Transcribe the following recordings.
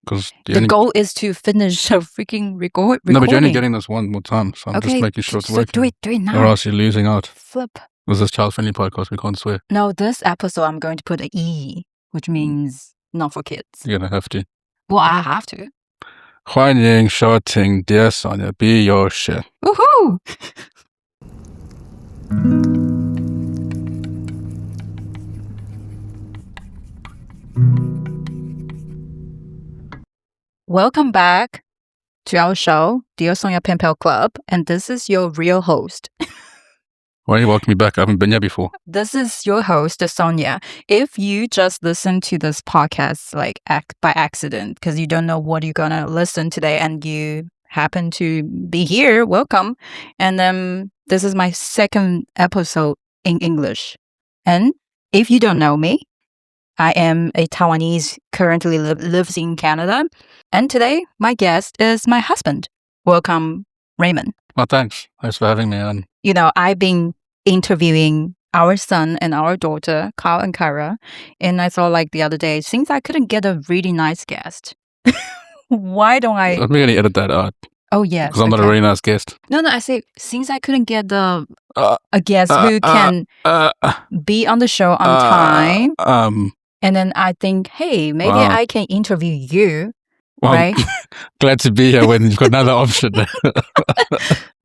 Because the goal is to finish a freaking recording. No, but you're only getting this one more time, so I'm just making sure it's working. Do it now. Or else you're losing out. Flip. This is child-friendly podcast. We can't swear. No, this episode I'm going to put an E, which means not for kids. You're gonna have to. Well, I have to. 欢迎收听 Dear Sonia Be Your Shit. Woohoo! Welcome back to our show, Dear Sonia Pen Pal Club, and this is your real host. Why are you welcoming me back? I haven't been here before. This is your host, Sonia. If you just listen to this podcast like by accident because you don't know what you're gonna listen today and you happen to be here, welcome. And this is my second episode in English. And if you don't know me, I am a Taiwanese, currently lives in Canada. And today, my guest is my husband. Welcome, Raymond. Well, thanks. Thanks for having me on. You know, I've been interviewing our son and our daughter, Kyle and Kyra. And I thought like the other day, since I couldn't get a really nice guest, why don't I... I'm going to edit that out. Oh, yes. Because I'm not a really nice guest. No, I say, since I couldn't get a guest who can be on the show on time, and then I think, hey, maybe I can interview you, well, right? Glad to be here when you've got another option.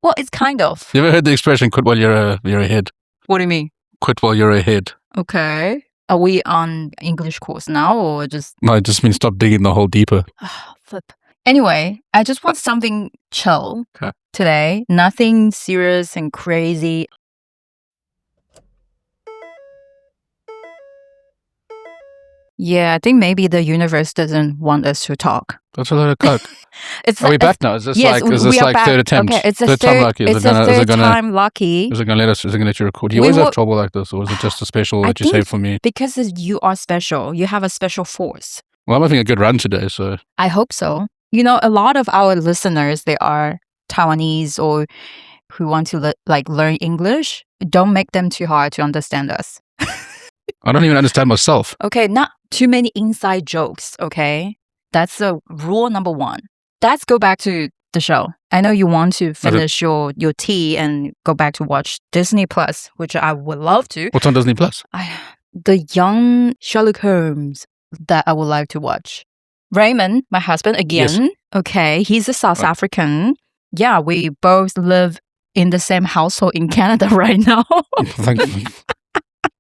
Well, it's kind of. You ever heard the expression, quit while you're ahead? What do you mean? Quit while you're ahead. Okay. Are we on English course now or just... No, it just means stop digging the hole deeper. Flip. Anyway, I just want something chill today. Nothing serious and crazy. Yeah, I think maybe the universe doesn't want us to talk. That's a lot of coke. Are we back now? Is this yes, like back. third attempt? Okay, it's third time lucky. It's third time lucky. Is it going to let you record? Do you always have trouble like this, or is it just a special that you saved for me? Because you are special. You have a special force. Well, I'm having a good run today, so... I hope so. You know, a lot of our listeners, they are Taiwanese or who want to learn English. Don't make them too hard to understand us. I don't even understand myself. Okay, not too many inside jokes, okay? That's the rule number one. Let's go back to the show. I know you want to finish your tea and go back to watch Disney Plus, which I would love to. What's on Disney Plus? The young Sherlock Holmes that I would like to watch. Raymond, my husband, again. Yes. Okay, he's a South African. Yeah, we both live in the same household in Canada right now. Thank you.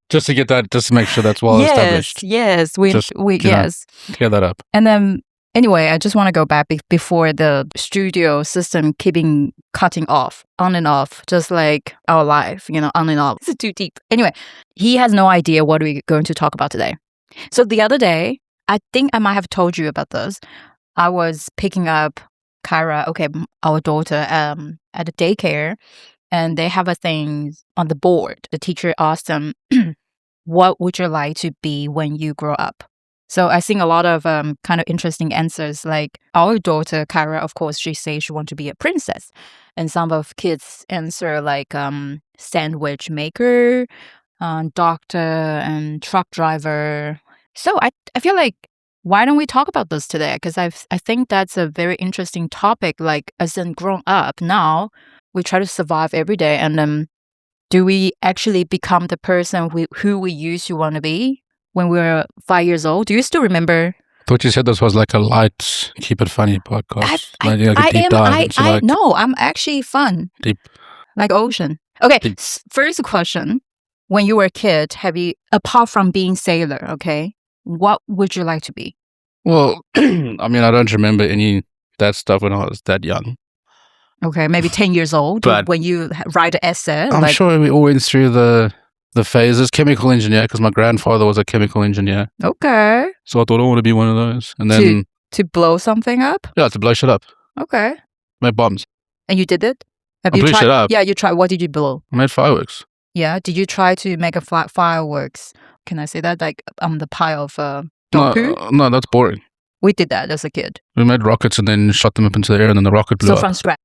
Just to get that, just to make sure that's well established. Yes, we clear that up. And then, anyway, I just want to go back before the studio system keeping cutting off, on and off, just like our life, on and off. This is too deep. Anyway, he has no idea what we're going to talk about today. So the other day, I think I might have told you about this. I was picking up Kyra, our daughter, at the daycare, and they have a thing on the board. The teacher asked them, what would you like to be when you grow up? So I think a lot of kind of interesting answers. Like our daughter, Kyra, of course, she says she wants to be a princess. And some of kids answer like sandwich maker, doctor, and truck driver. So I feel like, why don't we talk about this today? Because I think that's a very interesting topic. Like as in grown up now, we try to survive every day. And do we actually become the person who we used to want to be when we were 5 years old? Do you still remember? I thought you said this was like a light, keep it funny podcast. No, I'm actually fun. Deep. Like ocean. Okay, Deep. First question. When you were a kid, apart from being sailor, okay, what would you like to be? Well, I mean, I don't remember any that stuff when I was that young. Okay, maybe 10 years old, but when you write an essay. I'm sure we all went through the phases. Chemical engineer, because my grandfather was a chemical engineer. Okay. So I thought I want to be one of those. And then to blow something up? Yeah, to blow shit up. Okay. Make bombs. And you did it? Blew shit up. Yeah, you tried. What did you blow? I made fireworks. Yeah. Did you try to make a fireworks? Can I say that? Like the pile of dog poo? No, that's boring. We did that as a kid. We made rockets and then shot them up into the air and then the rocket blew up. So from scratch.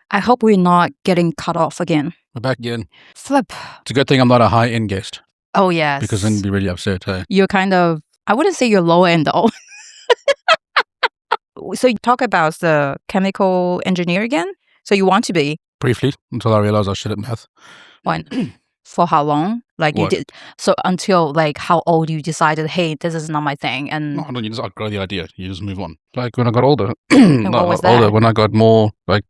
I hope we're not getting cut off again. We're back again. Flip. It's a good thing I'm not a high-end guest. Oh, yes. Because then you'd be really upset, hey? You're kind of, I wouldn't say you're low end though. So you talk about the chemical engineer again? So you want to be? Briefly, until I realized I was shit at math. When? For how long? Like What? you did, so until like how old you decided, hey, this is not my thing, and No, you just outgrow the idea. You just move on. Like when I got older, what was that? older, when I got more, like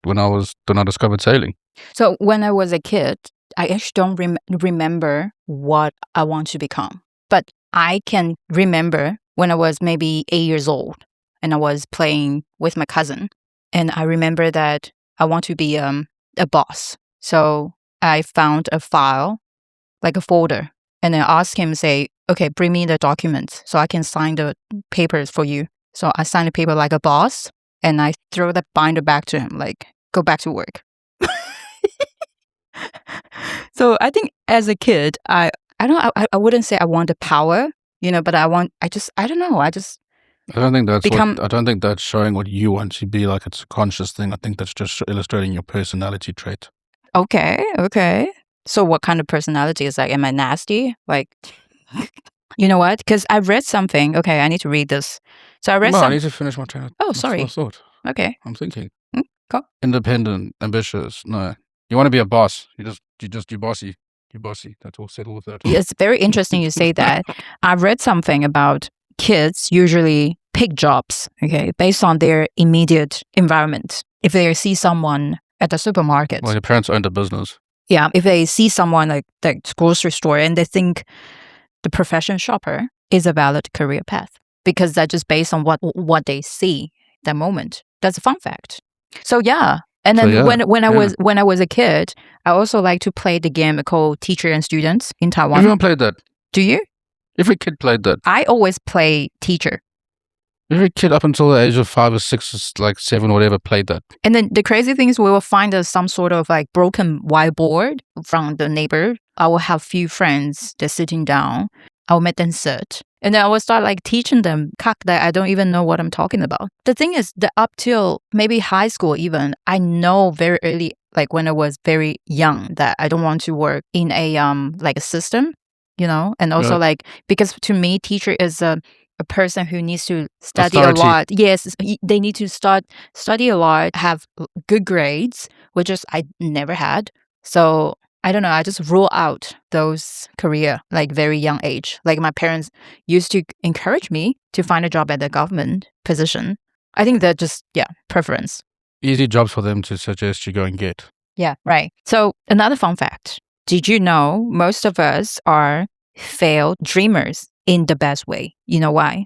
when I discovered sailing. So when I was a kid, I actually don't remember what I want to become, but I can remember when I was maybe 8 years old and I was playing with my cousin, and I remember that I want to be a boss. So I found a file, like a folder, and I asked him, say, okay, bring me the documents so I can sign the papers for you. So I signed the paper like a boss, and I throw the binder back to him, like, go back to work. So I think as a kid, I wouldn't say I want the power, but I don't know. I don't think that's become- I don't think that's showing what you want to be like. It's a conscious thing. I think that's just illustrating your personality trait. Okay. So what kind of personality is that? Am I nasty? Like, you know what? Because I read something. Okay, I need to read this. So I read I need to finish my train of sorry. thought. Okay. I'm thinking. Go. Independent, ambitious. No. You want to be a boss. You bossy. You bossy. That's all settled with that. It's very interesting you say that. I read something about kids usually pick jobs, okay, based on their immediate environment. If they see someone at the supermarket. Well, your parents owned a business. Yeah, if they see someone like the grocery store and they think the profession shopper is a valid career path because that's just based on what they see at that moment. That's a fun fact. So yeah. And then when I was a kid, I also like to play the game called Teacher and Students in Taiwan. Everyone played that. Do you? Every kid played that. I always play teacher. Every kid up until the age of 5 or 6, like 7 or whatever, played that. And then the crazy thing is we will find some sort of like broken whiteboard from the neighbor. I will have few friends, they're sitting down. I will make them sit. And then I will start like teaching them that I don't even know what I'm talking about. The thing is that up till maybe high school even, I know very early, like when I was very young, that I don't want to work in a like a system, and also like, because to me, teacher is a person who needs to study Authority. a lot. Yes, they need to study a lot, have good grades, which is I never had. So I don't know, I just rule out those career like very young age. Like my parents used to encourage me to find a job at the government position. I think that just, preference. Easy jobs for them to suggest you go and get. Yeah, right. So another fun fact. Did you know most of us are failed dreamers in the best way? You know why?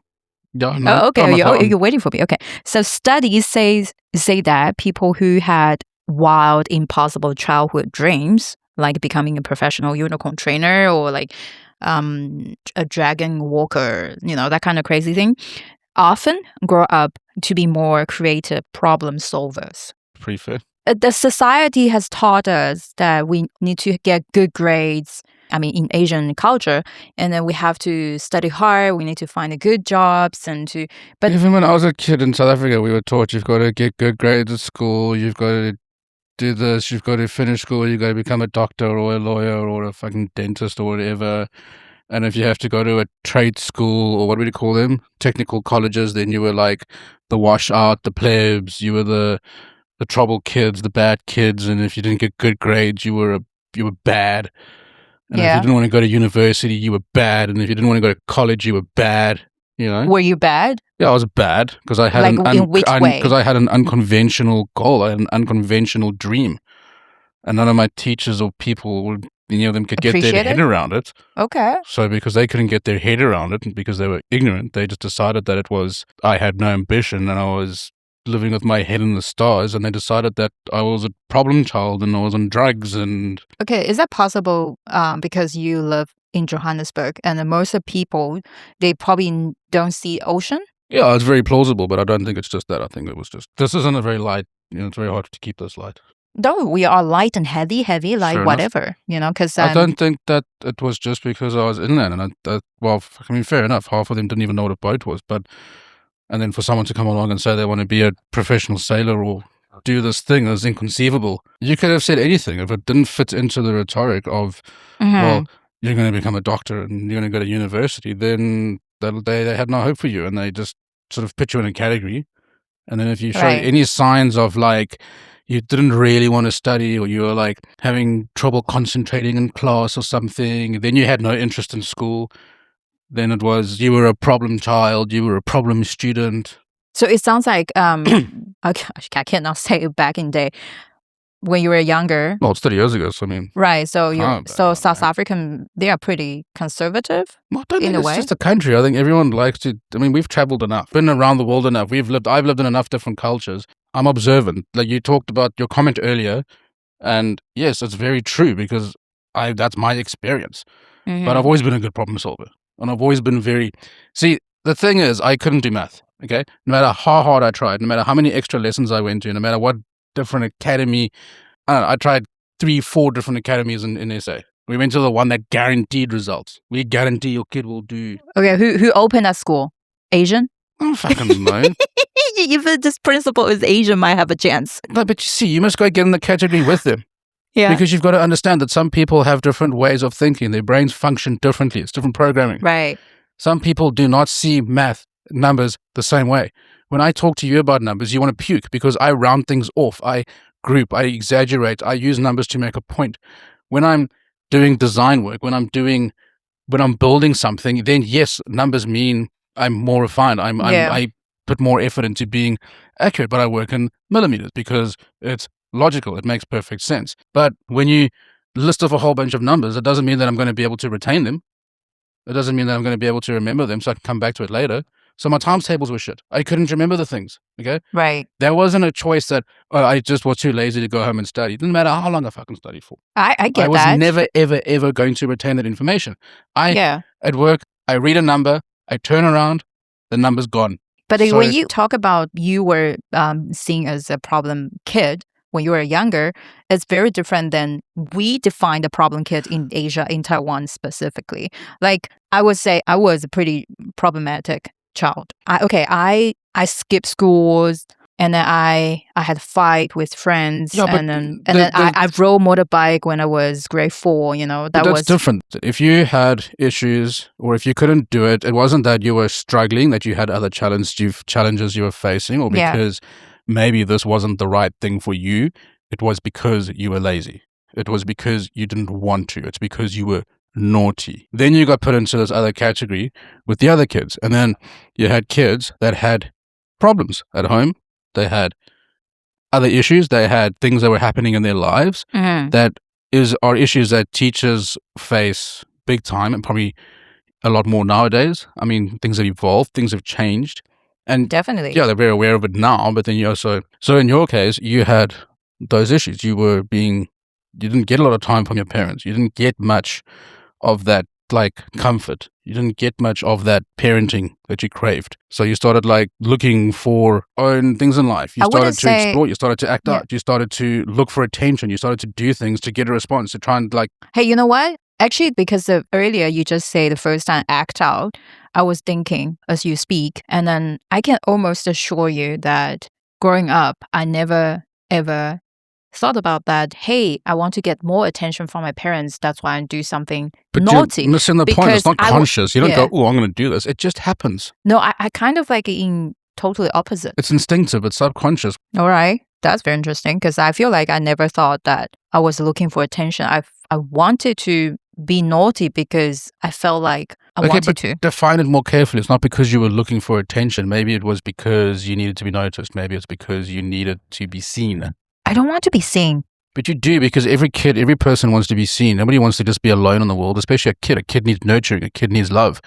Yeah, no, oh, okay. You're waiting for me. Okay. So studies say that people who had wild, impossible childhood dreams, like becoming a professional unicorn trainer or like a dragon walker, that kind of crazy thing, often grow up to be more creative problem solvers. Pretty fair. The society has taught us that we need to get good grades. I mean, in Asian culture, and then we have to study hard. We need to find good jobs But even when I was a kid in South Africa, we were taught you've got to get good grades at school. You've got to do this. You've got to finish school. You've got to become a doctor or a lawyer or a fucking dentist or whatever. And if you have to go to a trade school or what would you call them? Technical colleges, then you were like the washout, the plebs. You were the trouble kids, the bad kids. And if you didn't get good grades, you were bad. And if you didn't want to go to university, you were bad. And if you didn't want to go to college, you were bad. Were you bad? Yeah, I was bad because I had in which way? Because I had an unconventional goal, I had an unconventional dream, and none of my teachers or people would, them could get their head around it. Okay. So because they couldn't get their head around it, and because they were ignorant, they just decided that I had no ambition and I was living with my head in the stars, and they decided that I was a problem child and I was on drugs and... Okay, is that possible because you live in Johannesburg and most of people, they probably don't see ocean? Yeah, it's very plausible, but I don't think it's just that. I think it was just... This isn't a very light... it's very hard to keep this light. No, we are light and heavy, like sure whatever, because... I don't think that it was just because I was inland, and fair enough, half of them didn't even know what a boat was, but... And then for someone to come along and say they want to be a professional sailor or do this thing is inconceivable. You could have said anything if it didn't fit into the rhetoric of, well, you're going to become a doctor and you're going to go to university, then they had no hope for you, and they just sort of put you in a category. And then if you show Right. any signs of like you didn't really want to study, or you were like having trouble concentrating in class or something, then you had no interest in school, then it was you were a problem child, you were a problem student. So it sounds like okay, I cannot say it back in the day when you were younger. Well, it's 30 years ago, so I mean, Right. So Can't so bet, South right? African, they are pretty conservative. I don't In think a it's way. just a country. I think everyone likes to. I mean, we've traveled enough, been around the world enough. I've lived in enough different cultures. I'm observant. Like you talked about your comment earlier, and yes, it's very true because that's my experience. Mhm. But I've always been a good problem solver, and I've always been very. See, the thing is, I couldn't do math. Okay, no matter how hard I tried, no matter how many extra lessons I went to, no matter what different academy, I don't know, I tried 3-4 different academies in SA. We went to the one that guaranteed results. We guarantee your kid will do. Okay, who opened that school? Asian? I don't fucking know. Even this principal is Asian, might have a chance. No, but you see, you must go get in the category with them. Yeah. Because you've got to understand that some people have different ways of thinking. Their brains function differently. It's different programming. Right. Some people do not see math, numbers the same way. When I talk to you about numbers, you want to puke because I round things off. I group, I exaggerate, I use numbers to make a point. When I'm doing design work, when I'm building something, then yes, numbers mean I'm more refined. I put more effort into being accurate, but I work in millimeters because it's logical. It makes perfect sense. But when you list off a whole bunch of numbers, it doesn't mean that I'm going to be able to retain them. It doesn't mean that I'm going to be able to remember them so I can come back to it later. So my times tables were shit. I couldn't remember the things. Okay. Right. There wasn't a choice that I just was too lazy to go home and study. It didn't matter how long I fucking studied for. I get I was that. never, ever, ever going to retain that information. Yeah. At work, I read a number, I turn around, the number's gone. But So- when you talk about you were seen as a problem kid when you were younger, it's very different than we define the problem kid in Asia, in Taiwan specifically. Like I would say I was a pretty problematic child. I skipped schools, and then I had a fight with friends, Yeah, but and then the- I rode motorbike when I was grade 4. You know, But that that's was different. If you had issues or if you couldn't do it, it wasn't that you were struggling, that you had other challenges you were facing, or Yeah. because maybe this wasn't the right thing for you. It was because you were lazy. It was because you didn't want to. It's because you were naughty. Then you got put into this other category with the other kids. And then you had kids that had problems at home. They had other issues. They had things that were happening in their lives Mhm. that are issues that teachers face big time, and probably a lot more nowadays. I mean, things have evolved, things have changed. And definitely. yeah, they're very aware of it now, but then you also, so in your case, you had those issues. You didn't get a lot of time from your parents. You didn't get much of that like comfort. You didn't get much of that parenting that you craved. So you started like looking for own things in life. You I started wouldn't to say- explore. You started to act Yeah. out. You started to look for attention. You started to do things to get a response, to try and like, Hey, you know what? Actually, because of earlier you just say the first time act out, I was thinking as you speak, and then I can almost assure you that growing up, I never ever thought about that. Hey, I want to get more attention from my parents. That's why I do something but naughty. you're missing the point. because It's not I w- conscious. You don't yeah. go, oh, I'm going to do this. It just happens. No, I kind of like in totally opposite. It's instinctive. It's subconscious. All right, that's very interesting because I feel like I never thought that I was looking for attention. I wanted to be naughty because I felt like I wanted but to. define it more carefully. It's not because you were looking for attention. Maybe it was because you needed to be noticed. Maybe it's because you needed to be seen. I don't want to be seen. But you do, because every person wants to be seen. Nobody wants to just be alone in the world, especially a kid. A kid needs nurturing. A kid needs love.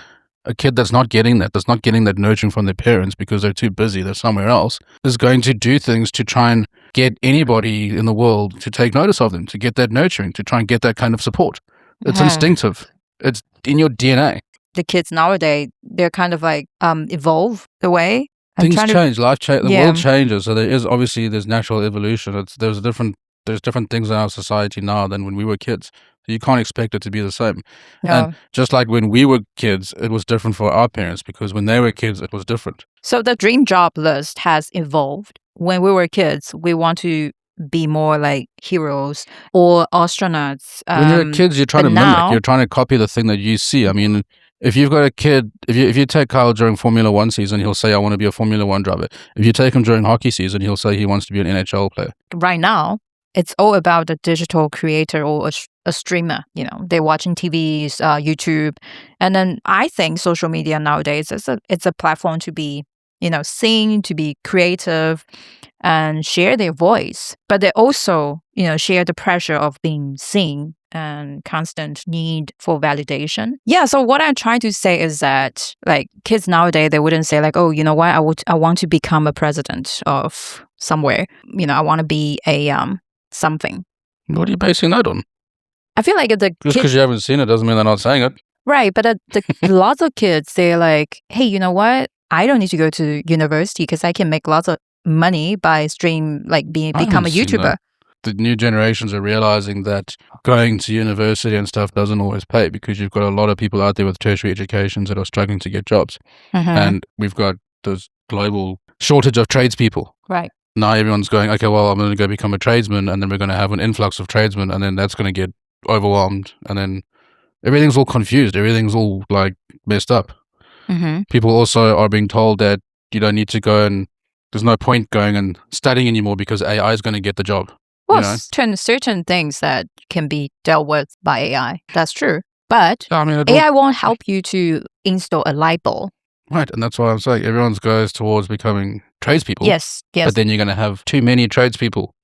A kid that's not getting that nurturing from their parents because they're too busy, they're somewhere else, is going to do things to try and get anybody in the world to take notice of them, to get that nurturing, to try and get that kind of support. It's Mhm. instinctive. It's in your DNA. The kids nowadays, they're kind of like evolve the way. I'm Things trying to- change, life change, the Yeah. world changes. So there's natural evolution. There's different things in our society now than when we were kids. You can't expect it to be the same. No. And just like when we were kids, it was different for our parents because when they were kids, it was different. So the dream job list has evolved. When we were kids, we want to be more like heroes or astronauts. When you're a kid, you're trying to now, mimic. You're trying to copy the thing that you see. I mean, if you've got a kid, if you take Kyle during Formula One season, he'll say, I want to be a Formula One driver. If you take him during hockey season, he'll say he wants to be an NHL player. Right now, it's all about a digital creator or a streamer. You know, they're watching TVs, YouTube. And then I think social media nowadays, it's a platform to be, you know, sing, to be creative and share their voice. But they also, you know, share the pressure of being seen and constant need for validation. Yeah, so what I'm trying to say is that like kids nowadays, they wouldn't say like, oh, you know what, I want to become a president of somewhere. You know, I want to be a something. What are you basing that on? I feel like the Just because you haven't seen it doesn't mean they're not saying it. Right, but lots of kids, they're like, hey, you know what? I don't need to go to university because I can make lots of money by become a YouTuber. That. The new generations are realizing that going to university and stuff doesn't always pay because you've got a lot of people out there with tertiary educations that are struggling to get jobs. And we've got this global shortage of tradespeople. Right. Now everyone's going, okay, well, I'm going to go become a tradesman, and then we're going to have an influx of tradesmen, and then that's going to get overwhelmed, and then everything's all confused. Everything's all like messed up. People also are being told that you don't need to go and there's no point going and studying anymore because AI is going to get the job. Well, certain things that can be dealt with by AI. That's true. But I mean, AI won't help you to install a light bulb. Right. And that's why I'm saying everyone goes towards becoming tradespeople. Yes. But then you're going to have too many tradespeople.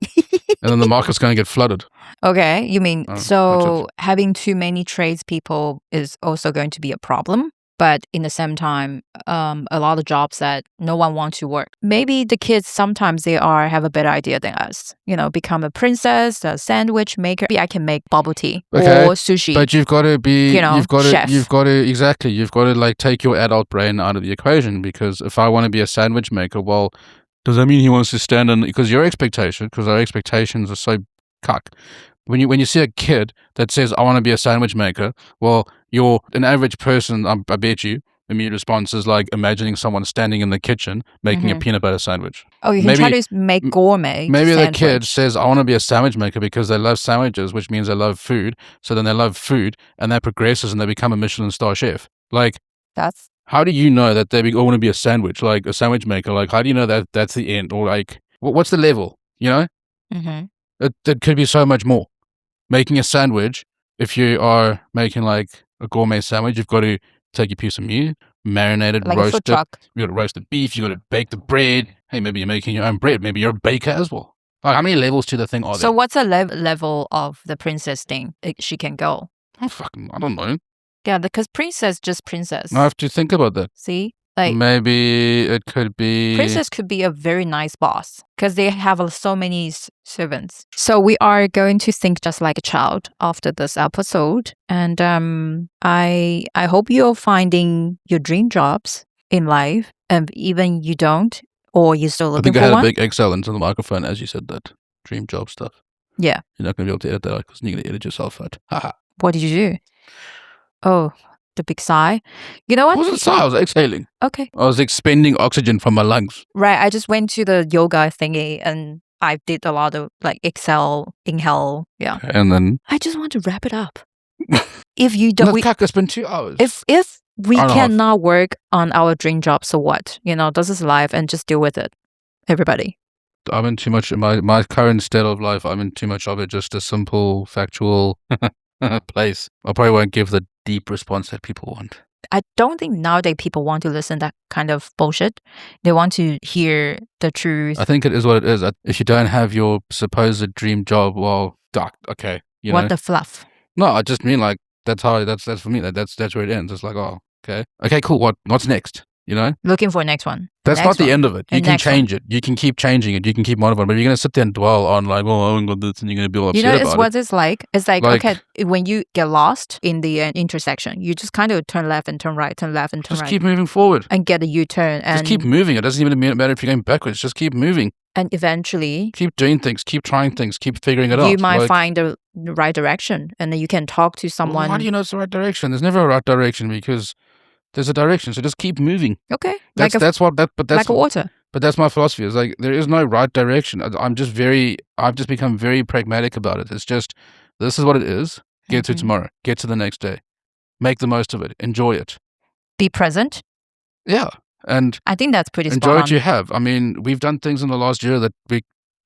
And then the market's going to get flooded. Okay. You mean, so having too many tradespeople is also going to be a problem? But in the same time, a lot of jobs that no one wants to work. Maybe the kids sometimes have a better idea than us. You know, become a princess, a sandwich maker. Maybe I can make bubble tea or sushi. But you've got to be, chef. You've got to like take your adult brain out of the equation, because if I want to be a sandwich maker, well, does that mean he wants to stand on? Because our expectations are so cuck. When you see a kid that says, I want to be a sandwich maker, well, you're an average person, I bet you, immediate response is like imagining someone standing in the kitchen making a peanut butter sandwich. Oh, you can try to make gourmet Maybe sandwich. The kid says, I want to be a sandwich maker because they love sandwiches, which means they love food. So then they love food, and that progresses and they become a Michelin star chef. Like, how do you know that they want to be a sandwich, like a sandwich maker? Like, how do you know that that's the end? Or like, what's the level, you know? It could be so much more. Making a sandwich, if you are making like a gourmet sandwich, you've got to take a piece of meat, marinate it, like roast a food truck. You got to roast the beef, you got to bake the bread. Hey, maybe you're making your own bread. Maybe you're a baker as well. Like, how many levels to the thing are there? So what's the level of the princess thing she can go? I don't know. Yeah, because princess, just princess. I have to think about that. See? Like, maybe it could be... Princess could be a very nice boss because they have so many servants. So we are going to think just like a child after this episode. And I hope you're finding your dream jobs in life. And even you don't, or you're still looking for one. I think I had a big exhale into the microphone as you said that. Dream job stuff. Yeah. You're not going to be able to edit that out because you're going to edit yourself out. Haha. What did you do? Oh, the big sigh. You know what? It wasn't a sigh, I was exhaling. Okay. I was expending oxygen from my lungs. Right. I just went to the yoga thingy and I did a lot of like exhale, inhale. Yeah. And then... I just want to wrap it up. If you don't... It's been 2 hours. If we cannot work on our dream job, so what? You know, this is life and just deal with it. Everybody. I'm in too much... My current state of life, I'm in too much of it. Just a simple, factual place. I probably won't give the deep response that people want. I don't think nowadays people want to listen to that kind of bullshit. They want to hear the truth. I think it is what it is. If you don't have your supposed dream job, well, okay. What the fluff? No, I just mean like that's for me. That's where it ends. It's like, oh, okay, cool. What's next? You know, looking for next one. That's not the end of it. You can change it. You can keep changing it. You can keep modifying. But you're gonna sit there and dwell on like, oh, I haven't got this, and you're gonna be all upset about it. You know, it's what it's like. It's like okay, when you get lost in the intersection, you just kind of turn left and turn right, turn left and turn right. Just keep moving forward and get a U-turn. And just keep moving. It doesn't even matter if you're going backwards. Just keep moving. And eventually, keep doing things. Keep trying things. Keep figuring it out. You might find the right direction, and then you can talk to someone. Well, how do you know it's the right direction? There's never a right direction because there's a direction. So just keep moving. Okay, That's water. But that's my philosophy. It's like, there is no right direction. I've just become very pragmatic about it. It's just, this is what it is. Get to tomorrow. Get to the next day. Make the most of it. Enjoy it. Be present. Yeah. And I think that's pretty enjoy what you have. I mean, we've done things in the last year that we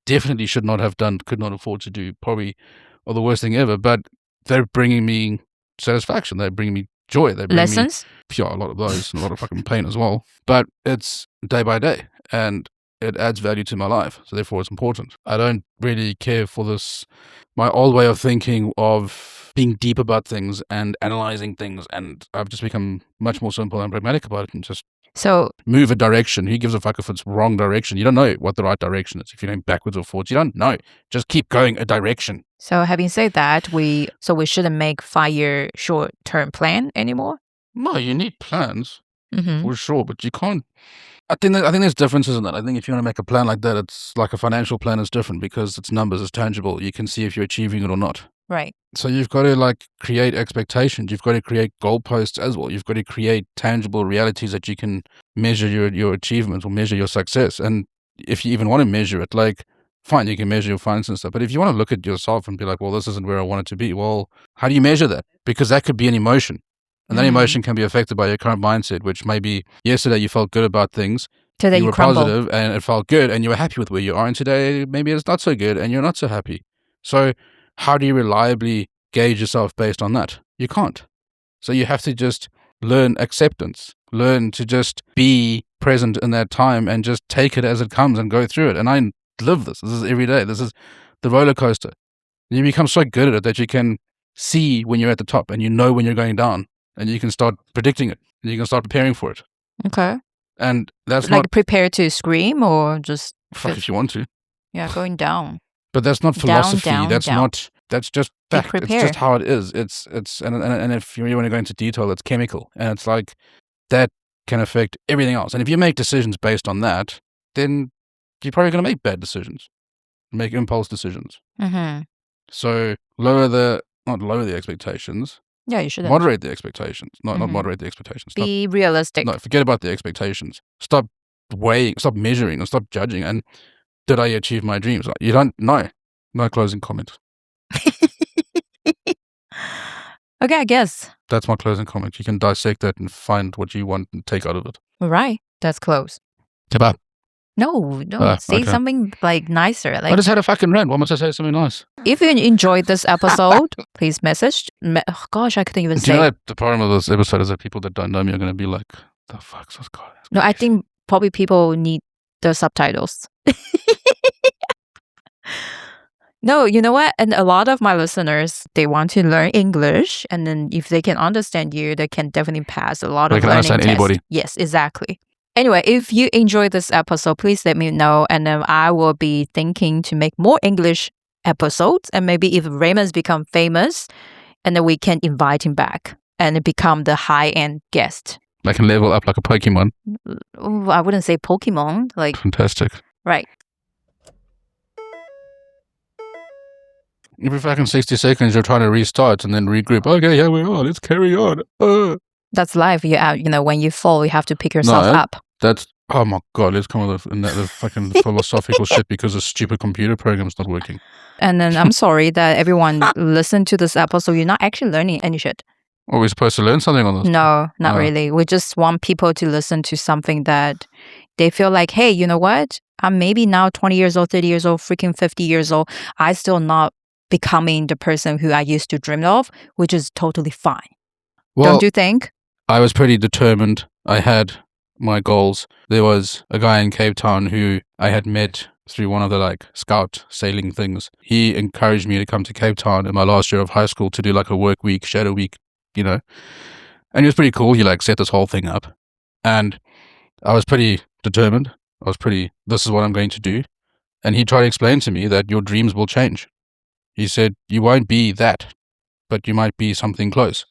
definitely should not have done, could not afford to do, probably, or the worst thing ever. But they're bringing me satisfaction. They're bringing me joy. They bring Lessons? a lot of those, and a lot of fucking pain as well. But it's day by day, and it adds value to my life. So therefore, it's important. I don't really care for this, my old way of thinking of being deep about things and analyzing things. And I've just become much more simple and pragmatic about it, and just move a direction. Who gives a fuck if it's wrong direction? You don't know what the right direction is. If you're going backwards or forwards, you don't know. Just keep going a direction. So having said that, we shouldn't make 5-year short-term plan anymore? No, you need plans for sure, but you can't. I think there's differences in that. I think if you want to make a plan like that, it's like a financial plan is different because it's numbers, it's tangible. You can see if you're achieving it or not. Right. So you've got to like create expectations. You've got to create goalposts as well. You've got to create tangible realities that you can measure your achievements or measure your success. And if you even want to measure it, like, fine, you can measure your finances and stuff. But if you want to look at yourself and be like, well, this isn't where I want it to be, well, how do you measure that? Because that could be an emotion. And that emotion can be affected by your current mindset, which maybe yesterday you felt good about things. Today you were crumble. positive and it felt good and you were happy with where you are. And today maybe it's not so good and you're not so happy. So how do you reliably gauge yourself based on that? You can't. So you have to just learn acceptance, learn to just be present in that time and just take it as it comes and go through it. And I live this. This is every day. This is the roller coaster. You become so good at it that you can see when you're at the top and you know when you're going down. And you can start predicting it. And you can start preparing for it. Okay. And that's like not... prepare to scream or just... Fuck if you want to. Yeah, going down. But that's not philosophy. Down, not... That's just fact. It's just how it is. It's and if you really want to go into detail, it's chemical. And it's like, that can affect everything else. And if you make decisions based on that, then you're probably going to make bad decisions. Make impulse decisions. So not lower the expectations. Yeah, you should moderate the expectations. Not moderate the expectations. Be realistic. No, forget about the expectations. Stop weighing, stop measuring, and stop judging. And did I achieve my dreams? You don't know. No closing comment. Okay, I guess. That's my closing comment. You can dissect that and find what you want and take out of it. All right. That's close. Goodbye. No, say something like nicer. Like, I just had a fucking rant. Why must I say something nice? If you enjoyed this episode, please message. Gosh, I couldn't even say. Do you know that the problem of this episode is that people that don't know me are going to be like, the fuck's this guy? No, I think probably people need the subtitles. No, you know what? And a lot of my listeners, they want to learn English. And then if they can understand you, they can definitely pass a lot of learning tests. They can understand anybody. Yes, exactly. Anyway, if you enjoyed this episode, please let me know. And then I will be thinking to make more English episodes. And maybe if Raymond's become famous, and then we can invite him back and become the high-end guest. Like can level up like a Pokemon. I wouldn't say Pokemon. Like fantastic. Right. Every fucking 60 seconds, you're trying to restart and then regroup. Okay, here we are. Let's carry on. That's life. You know, when you fall, you have to pick yourself up. That's, oh my God, let's come with the fucking philosophical shit because the stupid computer program's not working. And then I'm sorry that everyone listened to this episode. You're not actually learning any shit. Are we supposed to learn something on this? No, not really. We just want people to listen to something that they feel like, hey, you know what? I'm maybe now 20 years old, 30 years old, freaking 50 years old. I still not becoming the person who I used to dream of, which is totally fine. Well, don't you think? I was pretty determined. I had my goals. There was a guy in Cape Town who I had met through one of the like scout sailing things. He encouraged me to come to Cape Town in my last year of high school to do like a work week, shadow week, you know. And it was pretty cool. He like set this whole thing up. And I was pretty determined. This is what I'm going to do. And he tried to explain to me that your dreams will change. He said, you won't be that, but you might be something close.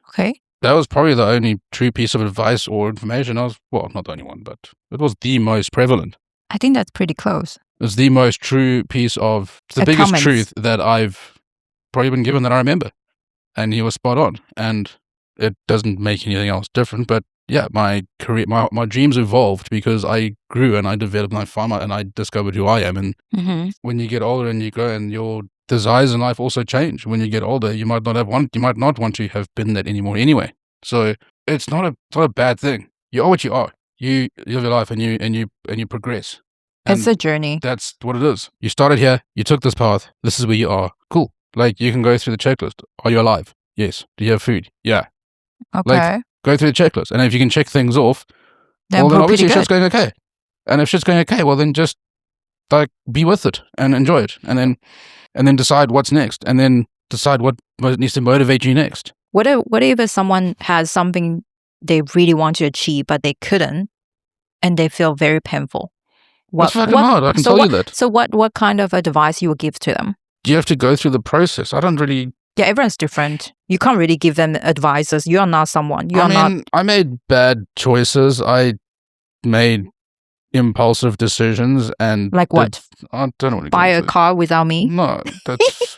Okay. That was probably the only true piece of advice or information not the only one, but it was the most prevalent. I think that's pretty close. It's the most true piece of the biggest truth that I've probably been given that I remember. And he was spot on. And it doesn't make anything else different, but my career, my dreams evolved because I grew and I developed and I found out and I discovered who I am. And when you get older and you grow and your desires in life also change. When you get older, you might not want to have been that anymore anyway. So it's not a bad thing. You are what you are. You live your life and you progress. And it's a journey. That's what it is. You started here, you took this path, this is where you are. Cool. Like, you can go through the checklist. Are you alive? Yes. Do you have food? Yeah. Okay. Like, go through the checklist. And if you can check things off, then well, then obviously shit's going okay. And if shit's going okay, well, then just, like, be with it and enjoy it. And then decide what's next. And then decide what needs to motivate you next. What if someone has something they really want to achieve, but they couldn't, and they feel very painful? It's fucking hard. I can tell you that. So what kind of advice you would give to them? You have to go through the process. I don't really... Yeah, everyone's different. You can't really give them advices. You are not someone. I made bad choices. I made impulsive decisions and... Like what? I don't know what Buy a car without me? No, that's...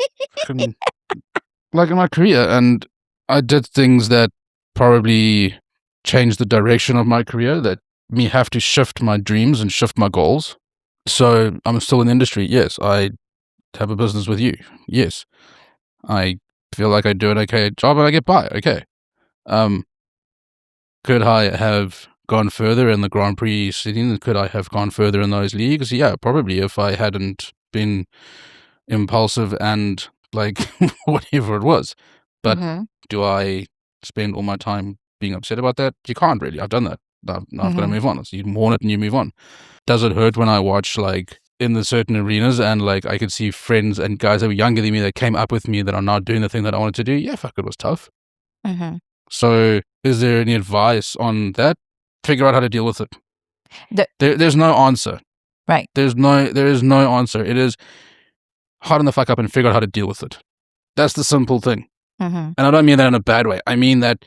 like in my career. And I did things that probably changed the direction of my career, that me have to shift my dreams and shift my goals. So I'm still in the industry. Yes, I have a business with you. Yes, I feel like I do an okay job and I get by. Okay. Could I have gone further in the Grand Prix sitting? Could I have gone further in those leagues? Yeah, probably, if I hadn't been impulsive and like whatever it was. But do I spend all my time being upset about that? You can't really. I've done that. I've got to move on. So you mourn it and you move on. Does it hurt when I watch, like, in the certain arenas and, like, I could see friends and guys that were younger than me that came up with me that are now doing the thing that I wanted to do? Yeah, fuck, it was tough. So is there any advice on that? Figure out how to deal with it. There's no answer. Right. There is no answer. It is harden the fuck up and figure out how to deal with it. That's the simple thing. And I don't mean that in a bad way. I mean that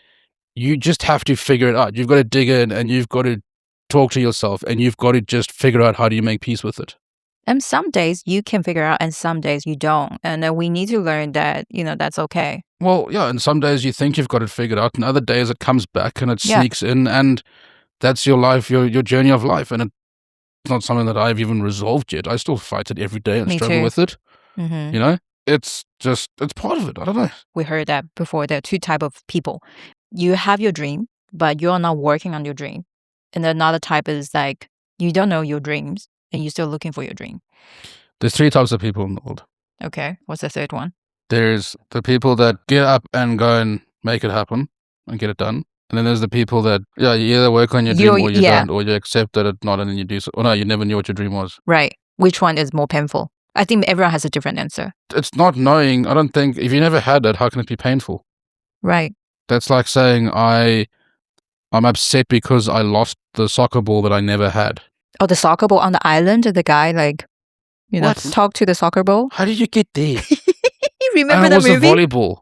you just have to figure it out. You've got to dig in and you've got to talk to yourself and you've got to just figure out how do you make peace with it. And some days you can figure out and some days you don't. And then we need to learn that, that's okay. Well, yeah, and some days you think you've got it figured out and other days it comes back and it sneaks in and that's your life, your journey of life. And it's not something that I've even resolved yet. I still fight it every day and struggle with it. It's part of it. I don't know. We heard that before. There are two types of people. You have your dream, but you're not working on your dream. And another type is like, you don't know your dreams and you're still looking for your dream. There's three types of people in the world. Okay. What's the third one? There's the people that get up and go and make it happen and get it done. And then there's the people that, you either work on your dream or you don't, or you accept that it's not and then you do so. Or no, you never knew what your dream was. Right. Which one is more painful? I think everyone has a different answer. It's not knowing. I don't think, if you never had it, how can it be painful? Right. That's like saying I'm upset because I lost the soccer ball that I never had. Oh, the soccer ball on the island? The guy, talk to the soccer ball? How did you get there? Remember the movie? It was a volleyball.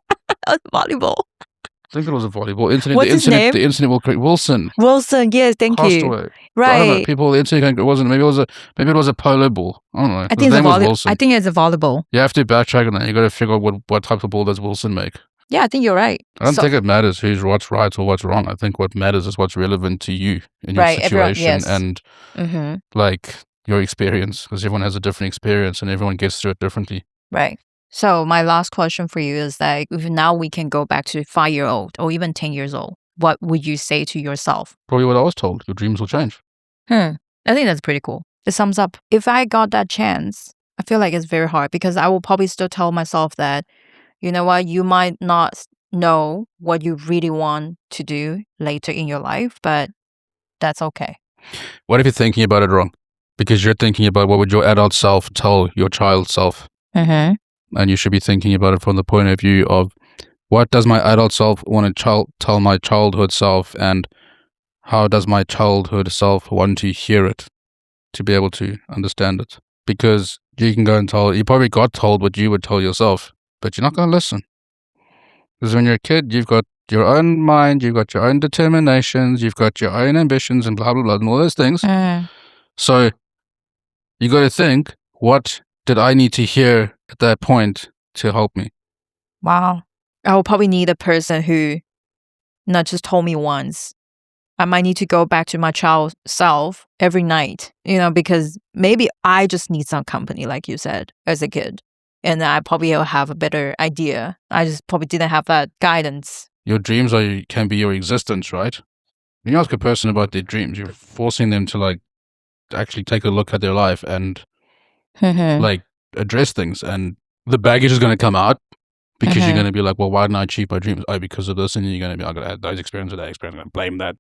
Oh, volleyball. I think it was a volleyball. What's his name? The incident will correct. Wilson. Wilson, yes, thank you. Away. Right. I don't know. People, the incident, it wasn't. Maybe it was a polo ball. I don't know. I think it's a volleyball. You have to backtrack on that. You got to figure out what type of ball does Wilson make. Yeah, I think you're right. I don't think it matters what's right or what's wrong. I think what matters is what's relevant to you in your situation and like your experience, because everyone has a different experience and everyone gets through it differently. Right. So my last question for you is like, if now we can go back to 5-year-old or even 10 years old, what would you say to yourself? Probably what I was told. Your dreams will change. I think that's pretty cool. It sums up. If I got that chance, I feel like it's very hard because I will probably still tell myself that, you know what, you might not know what you really want to do later in your life, but that's okay. What if you're thinking about it wrong? Because you're thinking about what would your adult self tell your child self? And you should be thinking about it from the point of view of what does my adult self want to tell my childhood self, and how does my childhood self want to hear it to be able to understand it? Because you can go and you probably got told what you would tell yourself, but you're not going to listen. Because when you're a kid, you've got your own mind, you've got your own determinations, you've got your own ambitions and blah, blah, blah, and all those things. So you got to think, what did I need to hear at that point to help me? Wow. I will probably need a person who not just told me once. I might need to go back to my child self every night, because maybe I just need some company, like you said, as a kid. And I probably will have a better idea. I just probably didn't have that guidance. Your dreams can be your existence, right? When you ask a person about their dreams, you're forcing them to actually take a look at their life and address things. And the baggage is going to come out because you're going to be like, well, why didn't I achieve my dreams? Oh, because of this. And then you're going to be, I'm going to have those experiences, that experience, I'm going to blame that.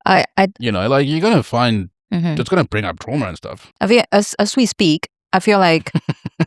You're going to find it's going to bring up trauma and stuff. I feel as we speak, I feel like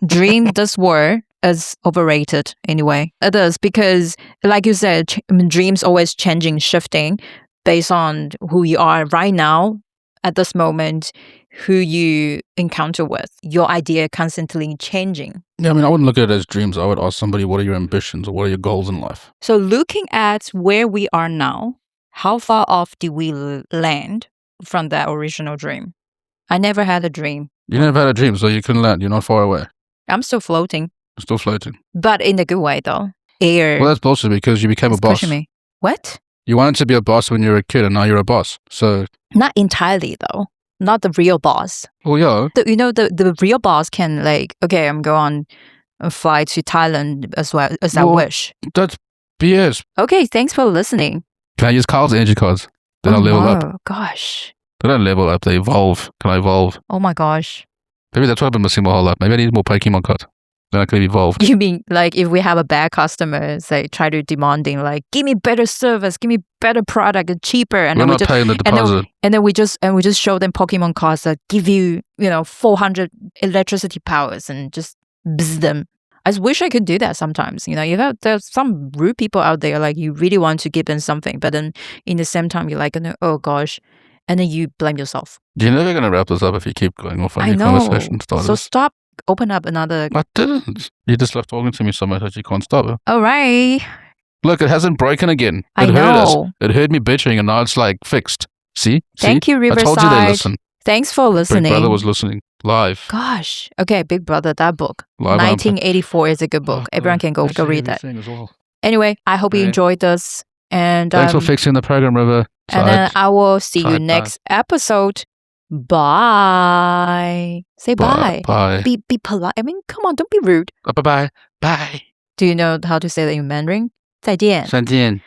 dream, this word is overrated anyway. It is because, like you said, dreams always changing, shifting based on who you are right now at this moment, who you encounter with. Your idea constantly changing. Yeah, I mean, I wouldn't look at it as dreams. I would ask somebody, what are your ambitions or what are your goals in life? So looking at where we are now, how far off did we land from that original dream? I never had a dream. You never had a dream, so you couldn't land. You're not far away. I'm still floating. Still floating. But in a good way, though. Air. Well, that's bullshit because you became a boss. Pushing me. What? You wanted to be a boss when you were a kid, and now you're a boss. So not entirely, though. Not the real boss. Well, yeah. The real boss can okay, I'm going on a flight to Thailand as well as I wish. That's BS. Okay, thanks for listening. Can I use Carl's energy cards? Then I'll level up. Oh, gosh. They don't level up, they evolve. Can I evolve? Oh my gosh. Maybe that's what I've been missing my whole life. Maybe I need more Pokemon cards. Then I could have evolved. You mean if we have a bad customer, try to demanding give me better service, give me better product, cheaper, and we're then not paying the deposit. And then we just show them Pokemon cards that give you 400 electricity powers and just bzz them. I just wish I could do that sometimes. There's some rude people out there you really want to give them something, but then in the same time you're oh gosh, and then you blame yourself. You're never going to wrap this up if you keep going off on your conversation starters. So stop. Open up another. I didn't. You just left talking to me so much that you can't stop it. All right. Look, it hasn't broken again. I know. Hurt us. It heard me bitching and now it's fixed. See? Thank you, Riverside. I told you they listen. Thanks for listening. Big Brother was listening. Live. Gosh. Okay, Big Brother, that book. Live 1984 is a good book. Everyone can go read that. Well. Anyway, I hope you enjoyed this. And thanks for fixing the program, River. And then I will see you next episode. Bye. Say bye. Bye. Be polite. I mean, come on, don't be rude. Bye. Bye. Do you know how to say that in Mandarin? 再见. 再见.